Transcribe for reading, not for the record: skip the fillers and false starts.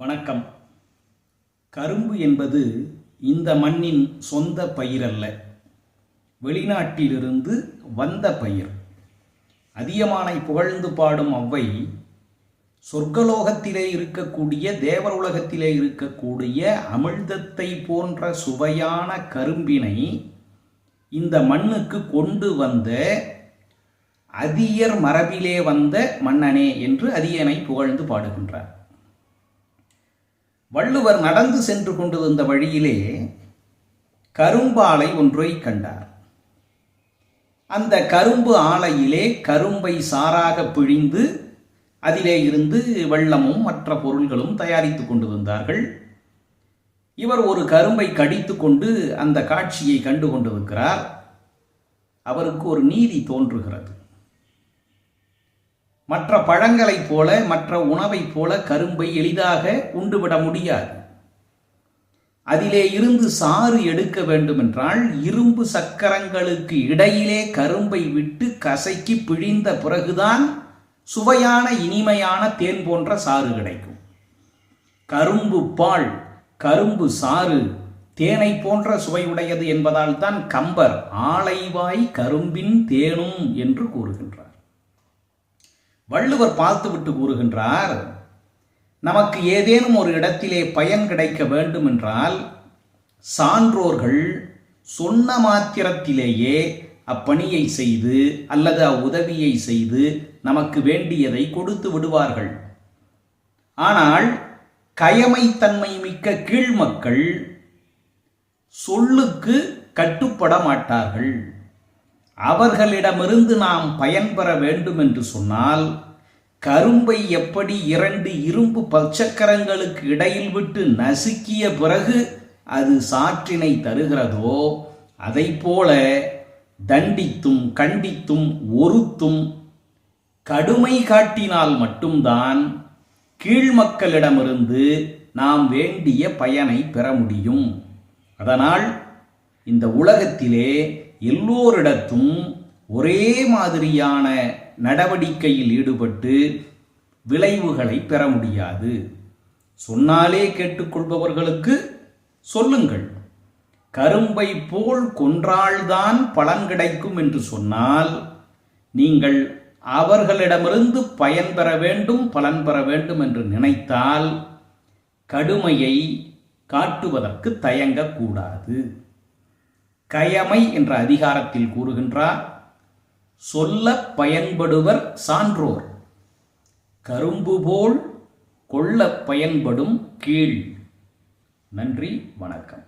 வணக்கம். கரும்பு என்பது இந்த மண்ணின் சொந்த பயிரல்ல, வெளிநாட்டிலிருந்து வந்த பயிர். அதியமானை புகழ்ந்து பாடும் அவ்வை, சொர்க்கலோகத்திலே இருக்கக்கூடிய தேவருலகத்திலே இருக்கக்கூடிய அமிழ்தத்தை போன்ற சுவையான கரும்பினை இந்த மண்ணுக்கு கொண்டு வந்த அதியர் மரபிலே வந்த மன்னனே என்று அதியனை புகழ்ந்து பாடுகின்றார். வள்ளுவர் நடந்து சென்று கொண்டு வந்த வழியிலே கரும்பாலை ஒன்றை கண்டார். அந்த கரும்பு ஆலையிலே கரும்பை சாறாக பிழிந்து அதிலே இருந்து வெள்ளமும் மற்ற பொருள்களும் தயாரித்து கொண்டு வந்தார்கள். இவர் ஒரு கரும்பை கடித்து கொண்டு அந்த காட்சியை கண்டு கொண்டிருக்கிறார். அவருக்கு ஒரு நீதி தோன்றுகிறது. மற்ற பழங்களைப் போல, மற்ற உணவைப் போல கரும்பை எளிதாக உண்டுவிட முடியாது. அதிலே இருந்து சாறு எடுக்க வேண்டுமென்றால் இரும்பு சக்கரங்களுக்கு இடையிலே கரும்பை விட்டு கசக்கி பிழிந்த பிறகுதான் சுவையான இனிமையான தேன் போன்ற சாறு கிடைக்கும். கரும்பு பால், கரும்பு சாறு தேனை போன்ற சுவையுடையது என்பதால் தான் கம்பர் ஆலைவாய் கரும்பின் தேனும் என்று கூறுகின்றார். வள்ளுவர் பார்த்துவிட்டு கூறுகின்றார், நமக்கு ஏதேனும் ஒரு இடத்திலே பயன் கிடைக்க வேண்டும் என்றால் சான்றோர்கள் சொன்ன மாத்திரத்திலேயே அப்பணியை செய்து அல்லது அவ்வுதவியை செய்து நமக்கு வேண்டியதை கொடுத்து விடுவார்கள். ஆனால் கயமைத்தன்மை மிக்க கீழ்மக்கள் சொல்லுக்கு கட்டுப்பட மாட்டார்கள். அவர்களிடமிருந்து நாம் பயன்பெற வேண்டும் என்று சொன்னால் கரும்பை எப்படி 2 இரும்பு பற்சக்கரங்களுக்கு இடையில் விட்டு நசுக்கிய பிறகு அது சாற்றினை தருகிறதோ அதைப்போல தண்டித்தும் கண்டித்தும் ஒருத்தும் கடுமை காட்டினால் மட்டும்தான் கீழ்மக்களிடமிருந்து நாம் வேண்டிய பயனை பெற முடியும். அதனால் இந்த உலகத்திலே எல்லோரிடத்தும் ஒரே மாதிரியான நடவடிக்கையில் ஈடுபட்டு விளைவுகளை பெற முடியாது. சொன்னாலே கேட்டுக்கொள்பவர்களுக்கு சொல்லுங்கள். கரும்பை போல் கொன்றால்தான் பலன் கிடைக்கும் என்று சொன்னால் நீங்கள் அவர்களிடமிருந்து பயன் பெற வேண்டும், பலன் பெற வேண்டும் என்று நினைத்தால் கடுமையை காட்டுவதற்கு தயங்கக்கூடாது. கயமை என்ற அதிகாரத்தில் கூறுகின்றார், சொல்ல பயன்படுவர் சான்றோர், கரும்பு போல் கொள்ள பயன்படும் கீழ். நன்றி, வணக்கம்.